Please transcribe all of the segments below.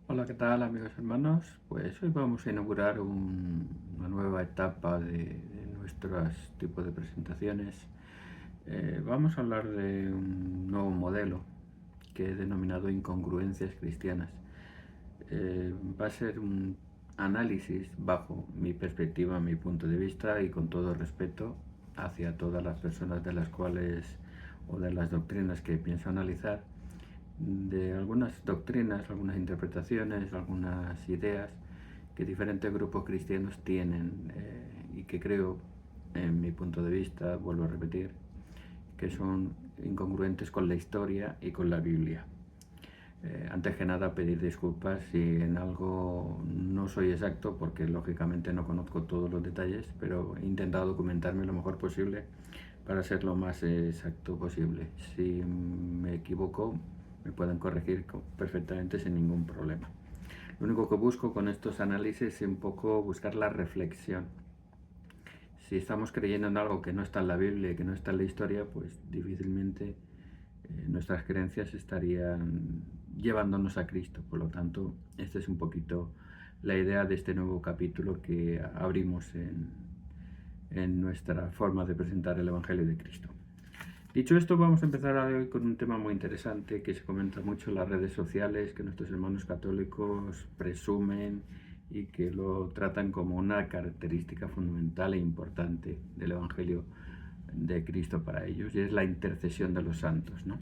Hola, ¿qué tal amigos hermanos? Pues hoy vamos a inaugurar una nueva etapa de nuestros tipos de presentaciones. Vamos a hablar de un nuevo modelo que he denominado incongruencias cristianas. Va a ser un análisis bajo mi perspectiva, mi punto de vista y con todo respeto hacia todas las personas de las cuales o de las doctrinas que pienso analizar, de algunas doctrinas, algunas interpretaciones, algunas ideas que diferentes grupos cristianos tienen, y que creo, en mi punto de vista, vuelvo a repetir, que son incongruentes con la historia y con la Biblia. Antes que nada, pedir disculpas si en algo no soy exacto, porque lógicamente no conozco todos los detalles, pero he intentado documentarme lo mejor posible para ser lo más exacto posible. Si me equivoco, me pueden corregir perfectamente sin ningún problema. Lo único que busco con estos análisis es un poco buscar la reflexión. Si estamos creyendo en algo que no está en la Biblia y que no está en la historia, pues difícilmente nuestras creencias estarían llevándonos a Cristo. Por lo tanto, esta es un poquito la idea de este nuevo capítulo que abrimos en nuestra forma de presentar el Evangelio de Cristo. Dicho esto, vamos a empezar hoy con un tema muy interesante que se comenta mucho en las redes sociales, que nuestros hermanos católicos presumen y que lo tratan como una característica fundamental e importante del Evangelio de Cristo para ellos, y es la intercesión de los santos, ¿no?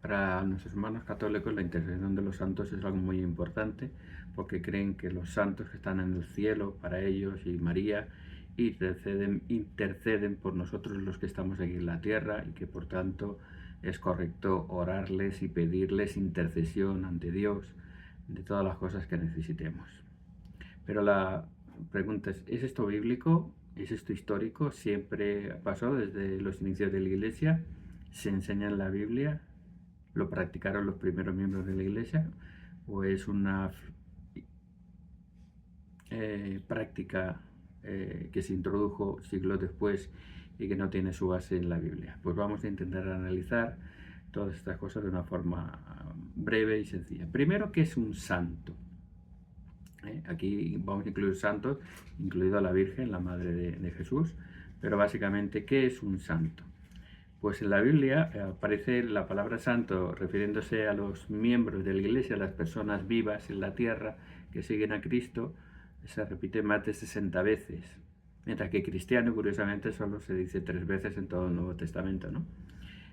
Para nuestros hermanos católicos la intercesión de los santos es algo muy importante, porque creen que los santos que están en el cielo para ellos y María interceden por nosotros los que estamos aquí en la tierra, y que por tanto es correcto orarles y pedirles intercesión ante Dios de todas las cosas que necesitemos. Pero la pregunta ¿es esto bíblico? ¿Es esto histórico? ¿Siempre pasó desde los inicios de la Iglesia? ¿Se enseña en la Biblia? ¿Lo practicaron los primeros miembros de la Iglesia? ¿O es una práctica que se introdujo siglos después y que no tiene su base en la Biblia? Pues vamos a intentar analizar todas estas cosas de una forma breve y sencilla. Primero, ¿qué es un santo? Aquí vamos a incluir santos, incluido a la Virgen, la Madre de Jesús, pero básicamente, ¿qué es un santo? Pues en la Biblia aparece la palabra santo refiriéndose a los miembros de la Iglesia, a las personas vivas en la tierra que siguen a Cristo. Se repite más de 60 veces, mientras que cristiano, curiosamente, solo se dice 3 veces en todo el Nuevo Testamento, ¿no?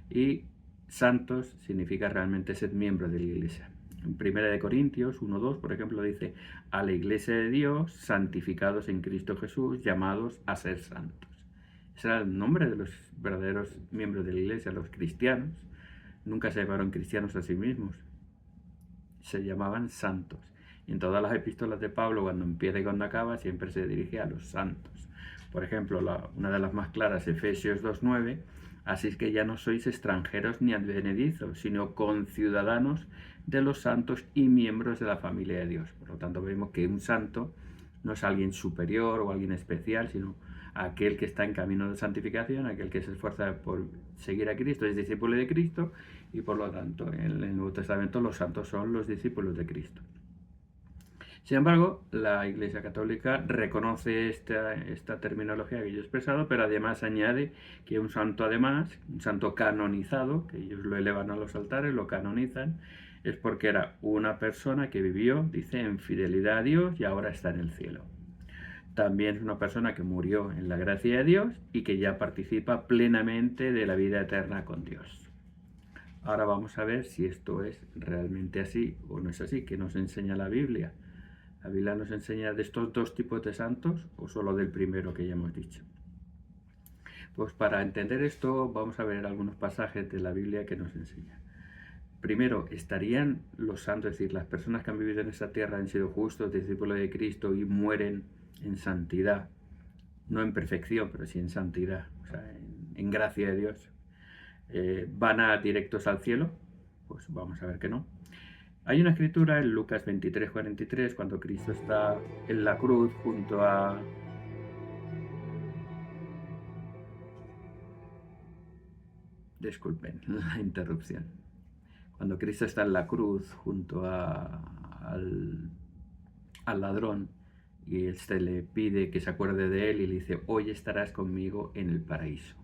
Y santos significa realmente ser miembro de la Iglesia. En 1 Corintios 1:2, por ejemplo, dice: a la Iglesia de Dios, santificados en Cristo Jesús, llamados a ser santos. Ese era el nombre de los verdaderos miembros de la Iglesia, los cristianos. Nunca se llamaron cristianos a sí mismos, se llamaban santos. Y en todas las epístolas de Pablo, cuando empieza y cuando acaba, siempre se dirige a los santos. Por ejemplo, una de las más claras, Efesios 2:9: así es que ya no sois extranjeros ni advenedizos, sino conciudadanos de los santos y miembros de la familia de Dios. Por lo tanto, vemos que un santo no es alguien superior o alguien especial, sino aquel que está en camino de santificación, aquel que se esfuerza por seguir a Cristo, es discípulo de Cristo, y por lo tanto en el Nuevo Testamento los santos son los discípulos de Cristo. Sin embargo, la Iglesia Católica reconoce esta terminología que yo he expresado, pero además añade que un santo canonizado, que ellos lo elevan a los altares, lo canonizan, es porque era una persona que vivió, dice, en fidelidad a Dios y ahora está en el cielo. También es una persona que murió en la gracia de Dios y que ya participa plenamente de la vida eterna con Dios. Ahora vamos a ver si esto es realmente así o no es así, que nos enseña la Biblia. ¿La Biblia nos enseña de estos dos tipos de santos o solo del primero que ya hemos dicho? Pues para entender esto vamos a ver algunos pasajes de la Biblia que nos enseñan. Primero, ¿estarían los santos, es decir, las personas que han vivido en esta tierra, han sido justos, discípulos de Cristo y mueren en santidad? No en perfección, pero sí en santidad, o sea, en gracia de Dios. ¿Van a directos al cielo? Pues vamos a ver que no. Hay una escritura en Lucas 23:43, cuando Cristo está en la cruz junto a... Disculpen la interrupción. Cuando Cristo está en la cruz junto al ladrón y este le pide que se acuerde de él y le dice, hoy estarás conmigo en el paraíso.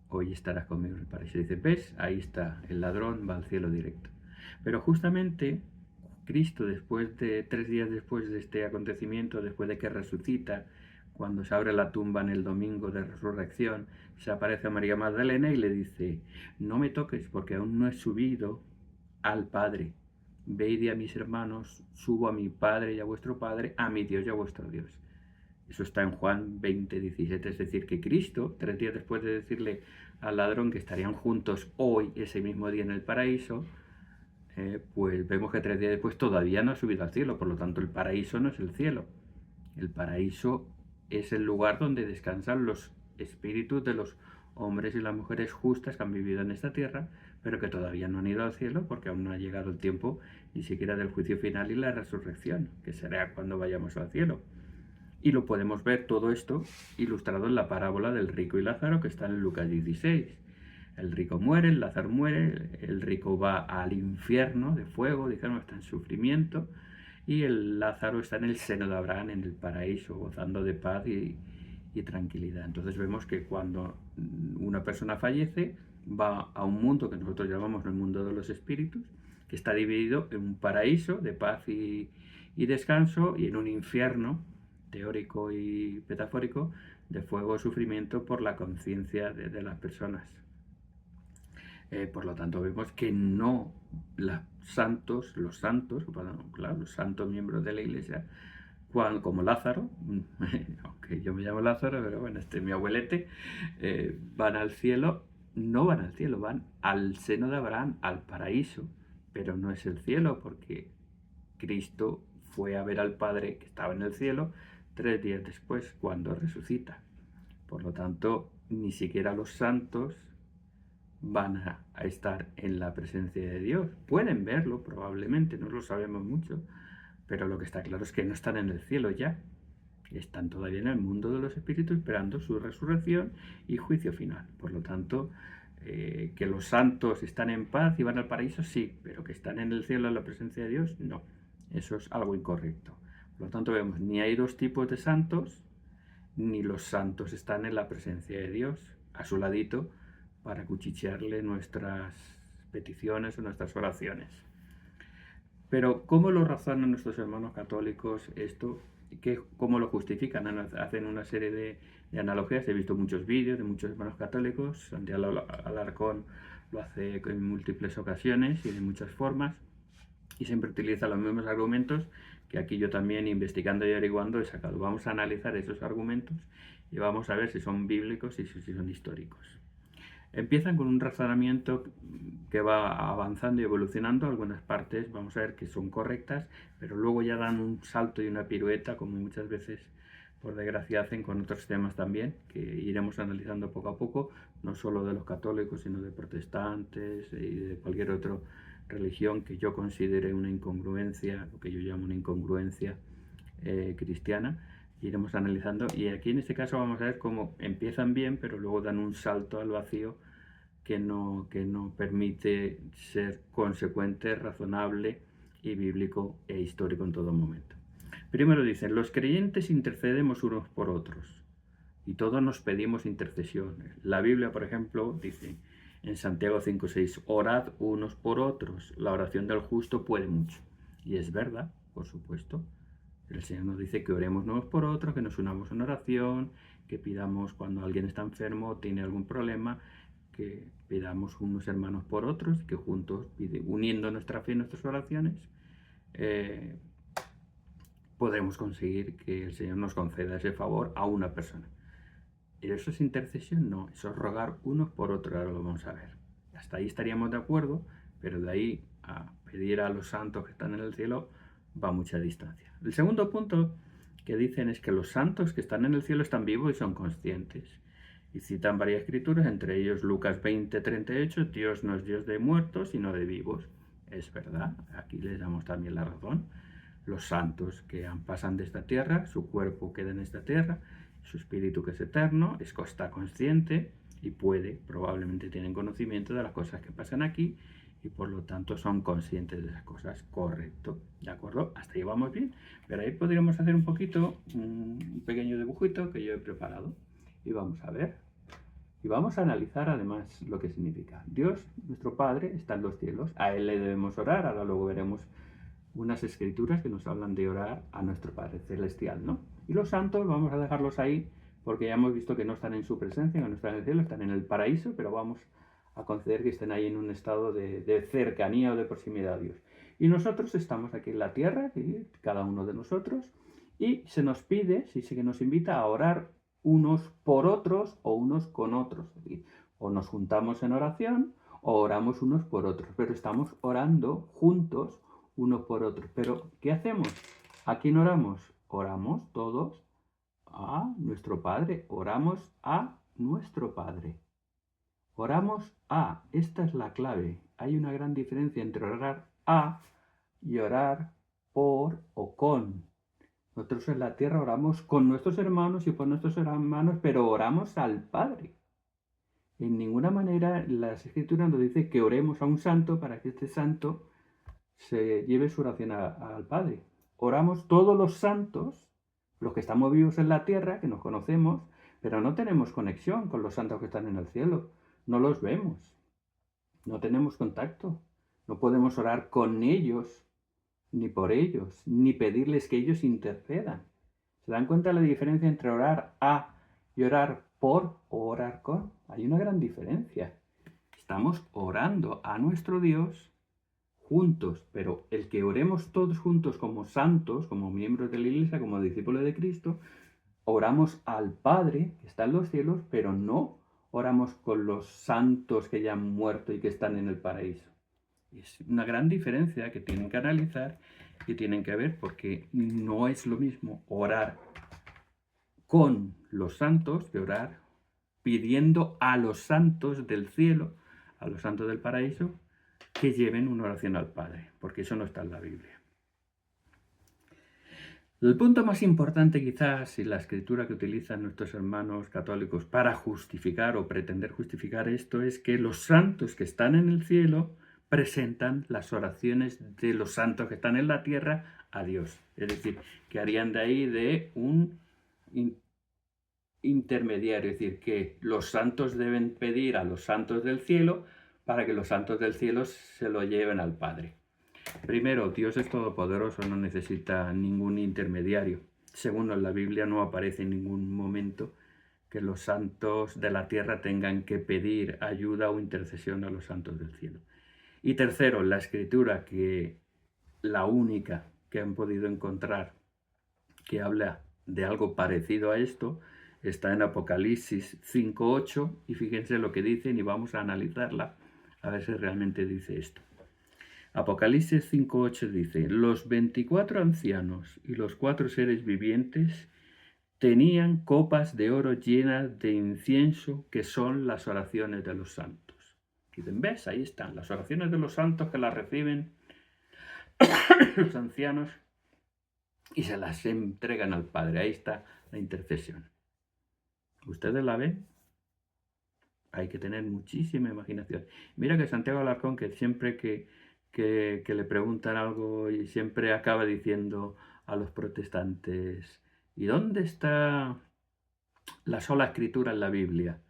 Hoy estarás conmigo en el paraíso. Y dice, ¿ves? Ahí está, el ladrón va al cielo directo. Pero justamente Cristo, después de 3 días después de este acontecimiento, después de que resucita, cuando se abre la tumba en el domingo de resurrección, se aparece a María Magdalena y le dice, no me toques porque aún no he subido al Padre. Ve y di a mis hermanos, subo a mi Padre y a vuestro Padre, a mi Dios y a vuestro Dios. Eso está en Juan 20:17, es decir, que Cristo, 3 días después de decirle al ladrón que estarían juntos hoy, ese mismo día en el paraíso, pues vemos que 3 días después todavía no ha subido al cielo, por lo tanto el paraíso no es el cielo. El paraíso es el lugar donde descansan los espíritus de los hombres y las mujeres justas que han vivido en esta tierra, pero que todavía no han ido al cielo porque aún no ha llegado el tiempo ni siquiera del juicio final y la resurrección, que será cuando vayamos al cielo. Y lo podemos ver todo esto ilustrado en la parábola del rico y Lázaro que está en Lucas 16. El rico muere, el Lázaro muere, el rico va al infierno de fuego, digamos, está en sufrimiento, y el Lázaro está en el seno de Abraham, en el paraíso, gozando de paz y tranquilidad. Entonces vemos que cuando una persona fallece, va a un mundo que nosotros llamamos el mundo de los espíritus, que está dividido en un paraíso de paz y descanso, y en un infierno teórico y metafórico de fuego y sufrimiento por la conciencia de las personas. Por lo tanto, vemos que no los santos, claro, los santos miembros de la Iglesia, como Lázaro, aunque yo me llamo Lázaro, pero bueno, este es mi abuelete, van al cielo, no van al cielo, van al seno de Abraham, al paraíso, pero no es el cielo, porque Cristo fue a ver al Padre que estaba en el cielo 3 días después, cuando resucita. Por lo tanto, ni siquiera los santos van a estar en la presencia de Dios. Pueden verlo, probablemente, no lo sabemos mucho, pero lo que está claro es que no están en el cielo ya. Están todavía en el mundo de los espíritus esperando su resurrección y juicio final. Por lo tanto, que los santos están en paz y van al paraíso, sí, pero que están en el cielo en la presencia de Dios, no. Eso es algo incorrecto. Por lo tanto, vemos, ni hay 2 tipos de santos, ni los santos están en la presencia de Dios, a su ladito, para cuchichearle nuestras peticiones o nuestras oraciones. Pero ¿cómo lo razonan nuestros hermanos católicos esto? ¿Cómo lo justifican? Hacen una serie de analogías. He visto muchos vídeos de muchos hermanos católicos. Santiago Alarcón lo hace en múltiples ocasiones y de muchas formas, y siempre utiliza los mismos argumentos que aquí yo también, investigando y averiguando, he sacado. Vamos a analizar esos argumentos y vamos a ver si son bíblicos y si son históricos. Empiezan con un razonamiento que va avanzando y evolucionando. Algunas partes vamos a ver que son correctas, pero luego ya dan un salto y una pirueta, como muchas veces, por desgracia, hacen con otros temas también, que iremos analizando poco a poco, no solo de los católicos, sino de protestantes y de cualquier otra religión que yo considere una incongruencia, lo que yo llamo una incongruencia cristiana. Iremos analizando, y aquí en este caso vamos a ver cómo empiezan bien, pero luego dan un salto al vacío que no permite ser consecuente, razonable y bíblico e histórico en todo momento. Primero dicen, los creyentes intercedemos unos por otros y todos nos pedimos intercesión. La Biblia, por ejemplo, dice en Santiago 5:6, orad unos por otros, la oración del justo puede mucho. Y es verdad, por supuesto. El Señor nos dice que oremos unos por otros, que nos unamos en oración, que pidamos cuando alguien está enfermo o tiene algún problema, que pidamos unos hermanos por otros, que juntos, uniendo nuestra fe y nuestras oraciones, podremos conseguir que el Señor nos conceda ese favor a una persona. ¿Y eso es intercesión? No, eso es rogar unos por otros, ahora lo vamos a ver. Hasta ahí estaríamos de acuerdo, pero de ahí a pedir a los santos que están en el cielo va mucha distancia. El segundo punto que dicen es que los santos que están en el cielo están vivos y son conscientes. Y citan varias escrituras, entre ellos Lucas 20:38, Dios no es Dios de muertos, sino de vivos. Es verdad, aquí les damos también la razón. Los santos que pasan de esta tierra, su cuerpo queda en esta tierra, su espíritu que es eterno, está consciente y probablemente tienen conocimiento de las cosas que pasan aquí, y por lo tanto son conscientes de las cosas. Correcto, ¿de acuerdo? Hasta ahí vamos bien, pero ahí podríamos hacer un poquito, un pequeño dibujito que yo he preparado y vamos a ver. Y vamos a analizar además lo que significa. Dios, nuestro Padre, está en los cielos. A Él le debemos orar. Ahora luego veremos unas escrituras que nos hablan de orar a nuestro Padre Celestial, ¿no? Y los santos vamos a dejarlos ahí porque ya hemos visto que no están en su presencia, que no están en el cielo, están en el paraíso, pero vamos a conceder que estén ahí en un estado de cercanía o de proximidad a Dios. Y nosotros estamos aquí en la tierra, cada uno de nosotros, y se nos pide, sí que nos invita a orar unos por otros o unos con otros. Es decir, o nos juntamos en oración o oramos unos por otros, pero estamos orando juntos unos por otros. Pero, ¿qué hacemos? ¿A quién oramos? Oramos todos a nuestro Padre, oramos a nuestro Padre. Oramos a, esta es la clave. Hay una gran diferencia entre orar a y orar por o con. Nosotros en la tierra oramos con nuestros hermanos y por nuestros hermanos, pero oramos al Padre. En ninguna manera las Escrituras nos dice que oremos a un santo para que este santo se lleve su oración al Padre. Oramos todos los santos, los que estamos vivos en la tierra, que nos conocemos, pero no tenemos conexión con los santos que están en el cielo. No los vemos, no tenemos contacto, no podemos orar con ellos, ni por ellos, ni pedirles que ellos intercedan. ¿Se dan cuenta de la diferencia entre orar a y orar por o orar con? Hay una gran diferencia. Estamos orando a nuestro Dios juntos, pero el que oremos todos juntos como santos, como miembros de la Iglesia, como discípulos de Cristo, oramos al Padre que está en los cielos, pero no oramos con los santos que ya han muerto y que están en el paraíso. Es una gran diferencia que tienen que analizar y tienen que ver, porque no es lo mismo orar con los santos que orar pidiendo a los santos del cielo, a los santos del paraíso, que lleven una oración al Padre, porque eso no está en la Biblia. El punto más importante quizás, y la escritura que utilizan nuestros hermanos católicos para justificar o pretender justificar esto, es que los santos que están en el cielo presentan las oraciones de los santos que están en la tierra a Dios. Es decir, que harían de ahí de un intermediario, es decir, que los santos deben pedir a los santos del cielo para que los santos del cielo se lo lleven al Padre. Primero, Dios es todopoderoso, no necesita ningún intermediario. Segundo, en la Biblia no aparece en ningún momento que los santos de la tierra tengan que pedir ayuda o intercesión a los santos del cielo. Y tercero, la escritura, que la única que han podido encontrar que habla de algo parecido a esto, está en Apocalipsis 5:8, y fíjense lo que dicen y vamos a analizarla a ver si realmente dice esto. Apocalipsis 5:8 dice: los 24 ancianos y los 4 seres vivientes tenían copas de oro llenas de incienso, que son las oraciones de los santos. Dicen, ¿ves? Ahí están las oraciones de los santos que las reciben los ancianos y se las entregan al Padre. Ahí está la intercesión. ¿Ustedes la ven? Hay que tener muchísima imaginación. Mira que Santiago Alarcón, que siempre que le preguntan algo y siempre acaba diciendo a los protestantes, ¿y dónde está la sola escritura en la Biblia?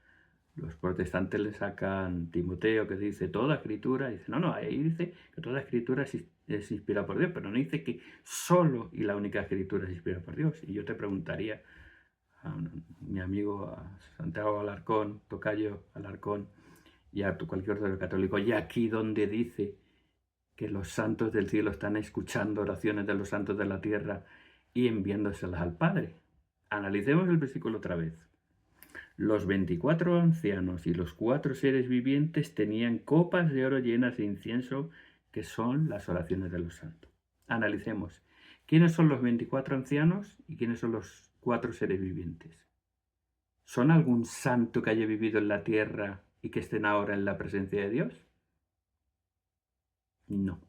Los protestantes le sacan Timoteo, que dice toda escritura, y dice, no, ahí dice que toda escritura es inspirada por Dios, pero no dice que solo y la única escritura es inspirada por Dios. Y yo te preguntaría a mi amigo a Santiago Alarcón, tocayo Alarcón, y a cualquier otro católico, y aquí donde dice que los santos del cielo están escuchando oraciones de los santos de la tierra y enviándoselas al Padre. Analicemos el versículo otra vez. Los 24 ancianos y los 4 seres vivientes tenían copas de oro llenas de incienso, que son las oraciones de los santos. Analicemos. ¿Quiénes son los 24 ancianos y quiénes son los 4 seres vivientes? ¿Son algún santo que haya vivido en la tierra y que estén ahora en la presencia de Dios? No,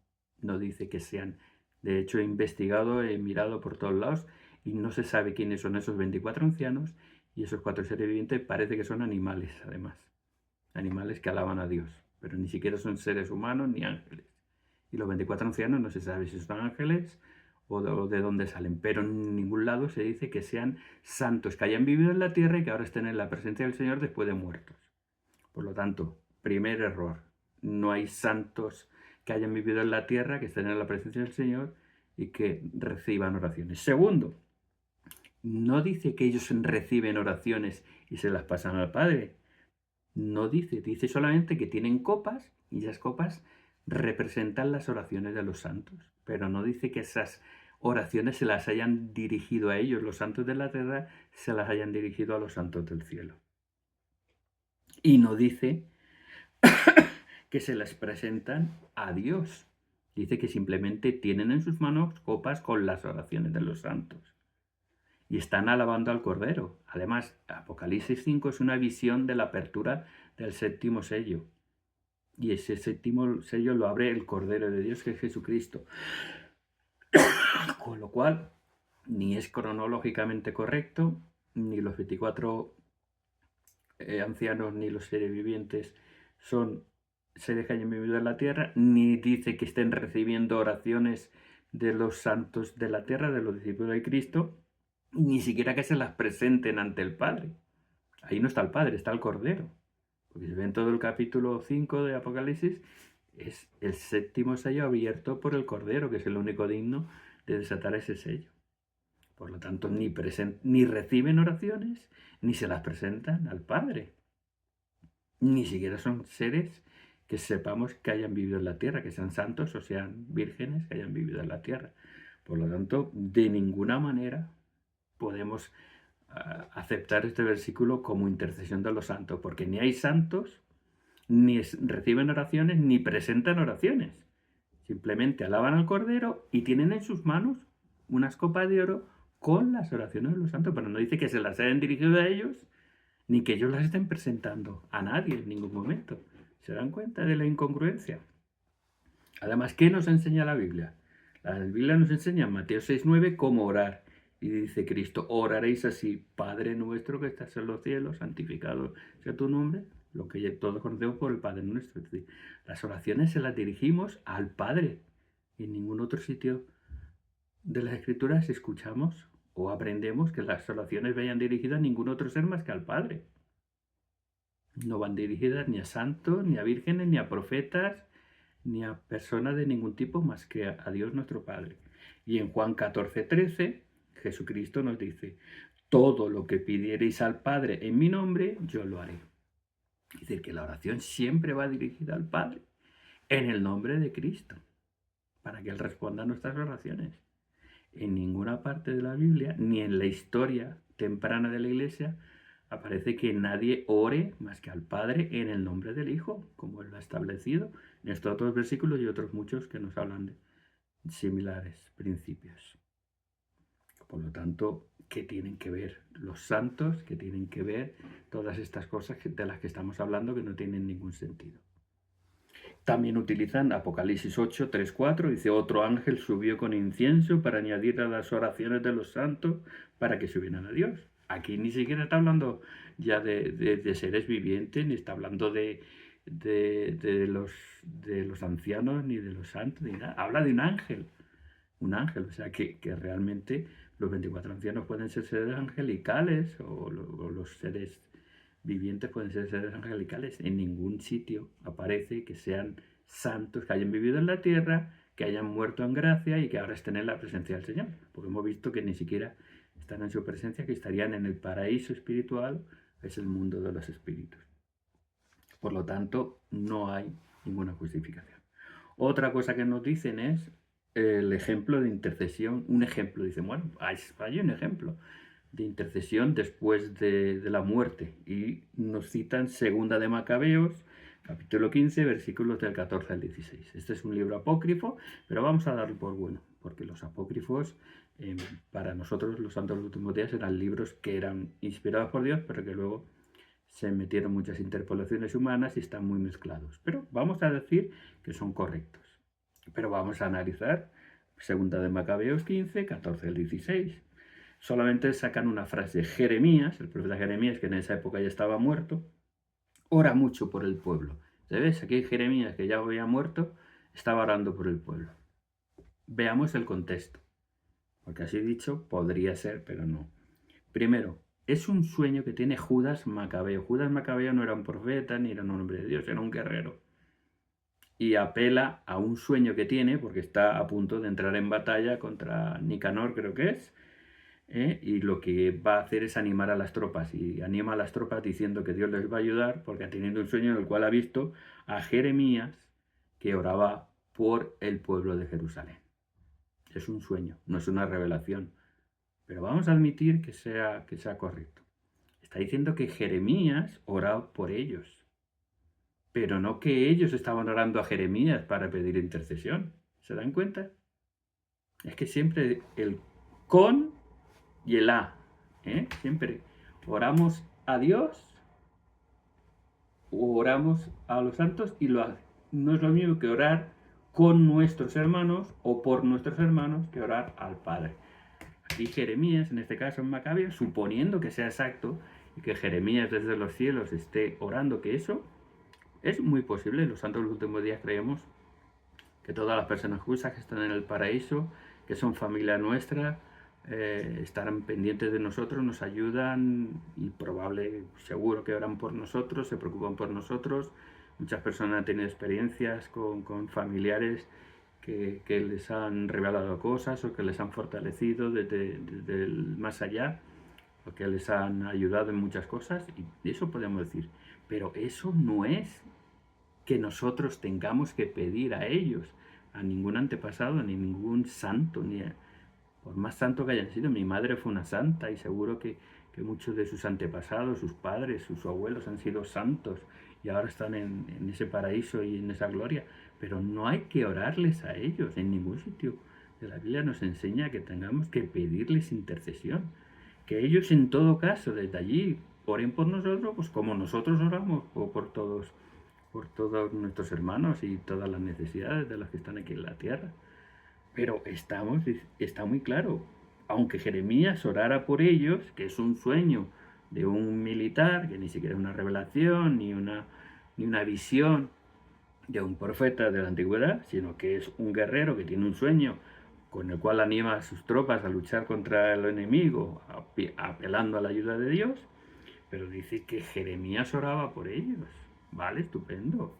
no dice que sean. De hecho, he investigado, he mirado por todos lados y no se sabe quiénes son esos 24 ancianos, y esos 4 seres vivientes parece que son animales, además. Animales que alaban a Dios. pero ni siquiera son seres humanos ni ángeles. Y los 24 ancianos no se sabe si son ángeles o de dónde salen, pero en ningún lado se dice que sean santos, que hayan vivido en la tierra y que ahora estén en la presencia del Señor después de muertos. Por lo tanto, primer error, no hay santos que hayan vivido en la tierra, que estén en la presencia del Señor y que reciban oraciones. Segundo, no dice que ellos reciben oraciones y se las pasan al Padre. No dice solamente que tienen copas y esas copas representan las oraciones de los santos, pero no dice que esas oraciones se las hayan dirigido a ellos, los santos de la tierra se las hayan dirigido a los santos del cielo. Y no dice que se las presentan a Dios. Dice que simplemente tienen en sus manos copas con las oraciones de los santos. Y están alabando al Cordero. Además, Apocalipsis 5 es una visión de la apertura del séptimo sello. Y ese séptimo sello lo abre el Cordero de Dios, que es Jesucristo. Con lo cual, ni es cronológicamente correcto, ni los 24 ancianos ni los seres vivientes son seres que hayan vivido en la tierra, ni dice que estén recibiendo oraciones de los santos de la tierra, de los discípulos de Cristo, ni siquiera que se las presenten ante el Padre. Ahí no está el Padre, está el Cordero. Porque si ven todo el capítulo 5 de Apocalipsis, es el séptimo sello abierto por el Cordero, que es el único digno de desatar ese sello. Por lo tanto, ni reciben oraciones, ni se las presentan al Padre. Ni siquiera son seres que sepamos que hayan vivido en la tierra, que sean santos o sean vírgenes que hayan vivido en la tierra. Por lo tanto, de ninguna manera podemos aceptar este versículo como intercesión de los santos, porque ni hay santos, ni reciben oraciones, ni presentan oraciones. Simplemente alaban al Cordero y tienen en sus manos unas copas de oro con las oraciones de los santos, pero no dice que se las hayan dirigido a ellos, ni que ellos las estén presentando a nadie en ningún momento. ¿Se dan cuenta de la incongruencia? Además, ¿qué nos enseña la Biblia? La Biblia nos enseña en Mateo 6:9 cómo orar. Y dice Cristo, oraréis así, Padre nuestro que estás en los cielos, santificado sea tu nombre, lo que todos conocemos por el Padre nuestro. Es decir, las oraciones se las dirigimos al Padre. Y en ningún otro sitio de las Escrituras escuchamos o aprendemos que las oraciones vayan dirigidas a ningún otro ser más que al Padre. No van dirigidas ni a santos, ni a vírgenes, ni a profetas, ni a personas de ningún tipo más que a Dios nuestro Padre. Y en Juan 14:13, Jesucristo nos dice, todo lo que pidiereis al Padre en mi nombre, yo lo haré. Es decir, que la oración siempre va dirigida al Padre, en el nombre de Cristo, para que Él responda a nuestras oraciones. En ninguna parte de la Biblia, ni en la historia temprana de la Iglesia, aparece que nadie ore más que al Padre en el nombre del Hijo, como Él lo ha establecido en estos otros versículos y otros muchos que nos hablan de similares principios. Por lo tanto, ¿qué tienen que ver los santos? ¿Qué tienen que ver todas estas cosas de las que estamos hablando que no tienen ningún sentido? También utilizan Apocalipsis 8, 3, 4, dice, otro ángel subió con incienso para añadir a las oraciones de los santos para que subieran a Dios. Aquí ni siquiera está hablando ya de seres vivientes, ni está hablando de los ancianos, ni de los santos, ni nada. Habla de un ángel, o sea que realmente los 24 ancianos pueden ser seres angelicales o los seres vivientes pueden ser seres angelicales. En ningún sitio aparece que sean santos, que hayan vivido en la tierra, que hayan muerto en gracia y que ahora estén en la presencia del Señor. Porque hemos visto que ni siquiera están en su presencia, que estarían en el paraíso espiritual, es el mundo de los espíritus. Por lo tanto, no hay ninguna justificación. Otra cosa que nos dicen es el ejemplo de intercesión. Un ejemplo, dicen, bueno, hay un ejemplo de intercesión después de la muerte. Y nos citan Segunda de Macabeos, capítulo 15, versículos del 14 al 16. Este es un libro apócrifo, pero vamos a darlo por bueno, porque los apócrifos, para nosotros los santos de los últimos días, eran libros que eran inspirados por Dios, pero que luego se metieron muchas interpolaciones humanas y están muy mezclados. Pero vamos a decir que son correctos. Pero vamos a analizar Segunda de Macabeos 15, 14 al 16. Solamente sacan una frase. Jeremías, el profeta Jeremías, que en esa época ya estaba muerto, ora mucho por el pueblo. ¿Sabes? Aquí Jeremías, que ya había muerto, estaba orando por el pueblo. Veamos el contexto, porque así dicho podría ser, pero no. Primero, es un sueño que tiene Judas Macabeo. Judas Macabeo no era un profeta ni era un hombre de Dios, era un guerrero. Y apela a un sueño que tiene, porque está a punto de entrar en batalla contra Nicanor, creo que es, y lo que va a hacer es animar a las tropas, y anima a las tropas diciendo que Dios les va a ayudar, porque ha tenido un sueño en el cual ha visto a Jeremías que oraba por el pueblo de Jerusalén. Es un sueño, no es una revelación, pero vamos a admitir que sea correcto. Está diciendo que Jeremías oraba por ellos, pero no que ellos estaban orando a Jeremías para pedir intercesión. ¿Se dan cuenta? Es que siempre el con y el a, siempre oramos a Dios o oramos a los santos y no es lo mismo que orar con nuestros hermanos o por nuestros hermanos que orar al Padre. Aquí Jeremías, en este caso en Macabeo, suponiendo que sea exacto y que Jeremías desde los cielos esté orando, que eso es muy posible. Los santos de los últimos días creemos que todas las personas justas que están en el paraíso, que son familia nuestra, estarán pendientes de nosotros, nos ayudan y seguro que oran por nosotros, se preocupan por nosotros. Muchas personas han tenido experiencias con familiares que les han revelado cosas o que les han fortalecido desde el más allá, o que les han ayudado en muchas cosas, y eso podemos decir. Pero eso no es que nosotros tengamos que pedir a ellos, a ningún antepasado, ni ningún santo, por más santo que hayan sido. Mi madre fue una santa y seguro que muchos de sus antepasados, sus padres, sus abuelos han sido santos y ahora están en ese paraíso y en esa gloria, pero no hay que orarles a ellos en ningún sitio de la Biblia. Nos enseña que tengamos que pedirles intercesión, que ellos en todo caso desde allí oren por nosotros, pues como nosotros oramos por todos nuestros hermanos y todas las necesidades de los que están aquí en la tierra. Pero está muy claro, aunque Jeremías orara por ellos, que es un sueño de un militar, que ni siquiera es una revelación, ni una visión de un profeta de la antigüedad, sino que es un guerrero que tiene un sueño con el cual anima a sus tropas a luchar contra el enemigo, apelando a la ayuda de Dios, pero dice que Jeremías oraba por ellos. Vale, estupendo.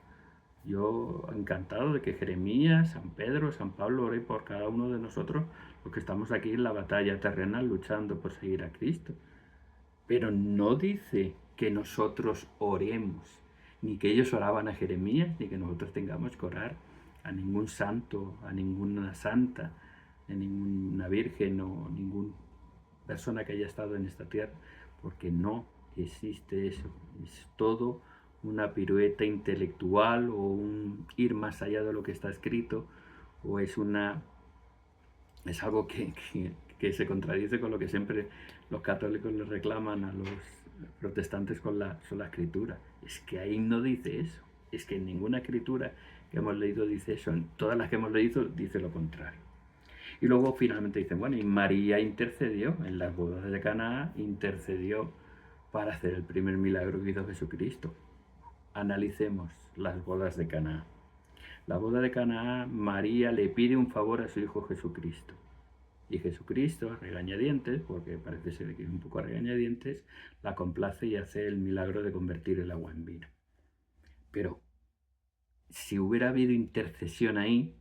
Yo encantado de que Jeremías, San Pedro, San Pablo ore por cada uno de nosotros, los que estamos aquí en la batalla terrenal luchando por seguir a Cristo. Pero no dice que nosotros oremos, ni que ellos oraban a Jeremías, ni que nosotros tengamos que orar a ningún santo, a ninguna santa, a ninguna virgen o ninguna persona que haya estado en esta tierra, porque no existe eso. Es todo una pirueta intelectual o un ir más allá de lo que está escrito, o es algo que se contradice con lo que siempre los católicos le reclaman a los protestantes con la sola escritura. Es que ahí no dice eso, es que en ninguna escritura que hemos leído dice eso, en todas las que hemos leído dice lo contrario. Y luego finalmente dicen, bueno, y María intercedió en las bodas de Caná, intercedió para hacer el primer milagro que hizo Jesucristo. Analicemos las bodas de Caná. La boda de Caná, María le pide un favor a su hijo Jesucristo. Y Jesucristo, a regañadientes, porque parece ser que es un poco a regañadientes, la complace y hace el milagro de convertir el agua en vino. Pero si hubiera habido intercesión ahí,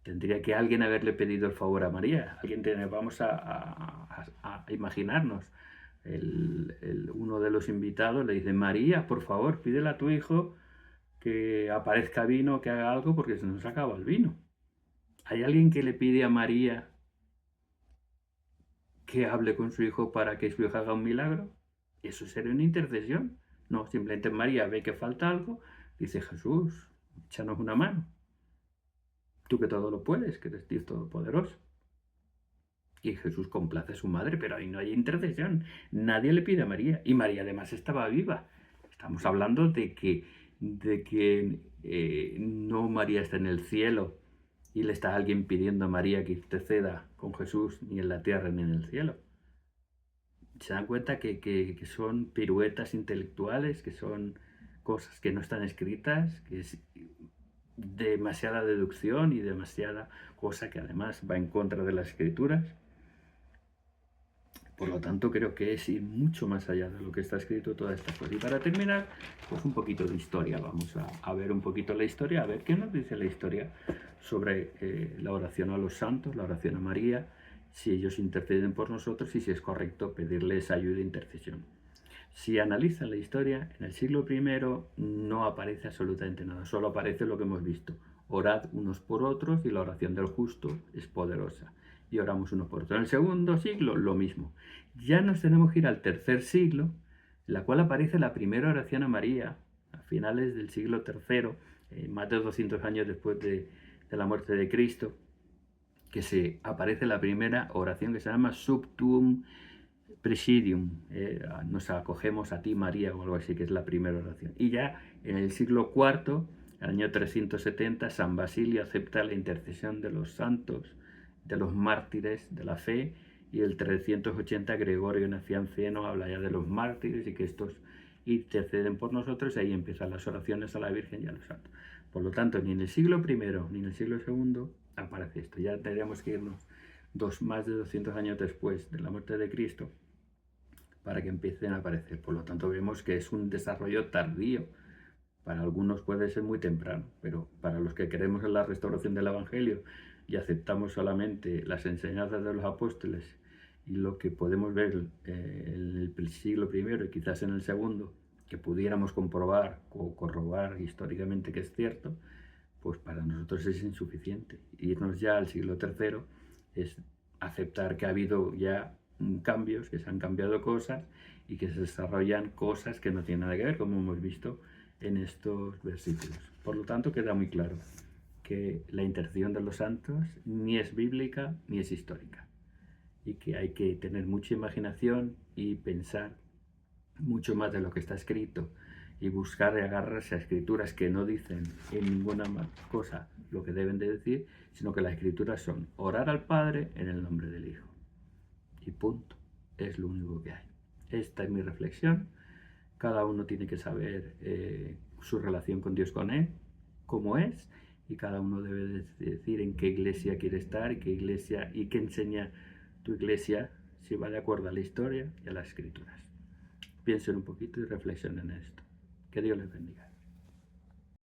tendría que alguien haberle pedido el favor a María. Vamos a imaginarnos. Uno de los invitados le dice, María, por favor, pídele a tu hijo que aparezca vino, que haga algo, porque se nos acaba el vino. ¿Hay alguien que le pide a María que hable con su hijo para que su hijo haga un milagro? Eso sería una intercesión. No, simplemente María ve que falta algo, dice, Jesús, échanos una mano. Tú que todo lo puedes, que eres Dios todopoderoso. Y Jesús complace a su madre, pero ahí no hay intercesión. Nadie le pide a María. Y María además estaba viva. Estamos hablando de que no María está en el cielo y le está alguien pidiendo a María que interceda con Jesús, ni en la tierra ni en el cielo. Se dan cuenta que son piruetas intelectuales, que son cosas que no están escritas, que es demasiada deducción y demasiada cosa que además va en contra de las escrituras. Por lo tanto, creo que es ir mucho más allá de lo que está escrito todas estas cosas. Y para terminar, pues un poquito de historia. Vamos a ver un poquito la historia, a ver qué nos dice la historia sobre la oración a los santos, la oración a María, si ellos interceden por nosotros y si es correcto pedirles ayuda e intercesión. Si analizan la historia, en el siglo I no aparece absolutamente nada, solo aparece lo que hemos visto. Orad unos por otros y la oración del justo es poderosa. Y oramos unos por otros. En el segundo siglo, lo mismo. Ya nos tenemos que ir al tercer siglo, en la cual aparece la primera oración a María, a finales del siglo III, más de 200 años después de la muerte de Cristo, que se aparece la primera oración que se llama Subtuum Presidium, nos acogemos a ti María o algo así, que es la primera oración. Y ya en el siglo IV, el año 370, San Basilio acepta la intercesión de los santos, de los mártires de la fe, y el 380 Gregorio Nacianceno habla ya de los mártires y que estos interceden por nosotros, y ahí empiezan las oraciones a la Virgen y a los santos. Por lo tanto, ni en el siglo I ni en el siglo II aparece esto. Ya tendríamos que irnos más de 200 años después de la muerte de Cristo para que empiecen a aparecer. Por lo tanto, vemos que es un desarrollo tardío. Para algunos puede ser muy temprano, pero para los que creemos en la restauración del Evangelio y aceptamos solamente las enseñanzas de los apóstoles y lo que podemos ver en el siglo I y quizás en el segundo, que pudiéramos comprobar o corroborar históricamente que es cierto, pues para nosotros es insuficiente. Irnos ya al siglo III es aceptar que ha habido ya cambios, que se han cambiado cosas y que se desarrollan cosas que no tienen nada que ver, como hemos visto en estos versículos. Por lo tanto, queda muy claro que la intercesión de los santos ni es bíblica ni es histórica, y que hay que tener mucha imaginación y pensar mucho más de lo que está escrito y buscar y agarrarse a escrituras que no dicen en ninguna cosa lo que deben de decir, sino que las escrituras son orar al Padre en el nombre del Hijo. Y punto. Es lo único que hay. Esta es mi reflexión. Cada uno tiene que saber su relación con Dios, con Él, cómo es, y cada uno debe decir en qué iglesia quiere estar y qué iglesia y qué enseña tu iglesia, si va de acuerdo a la historia y a las escrituras. Piensen un poquito y reflexionen en esto. Que Dios les bendiga.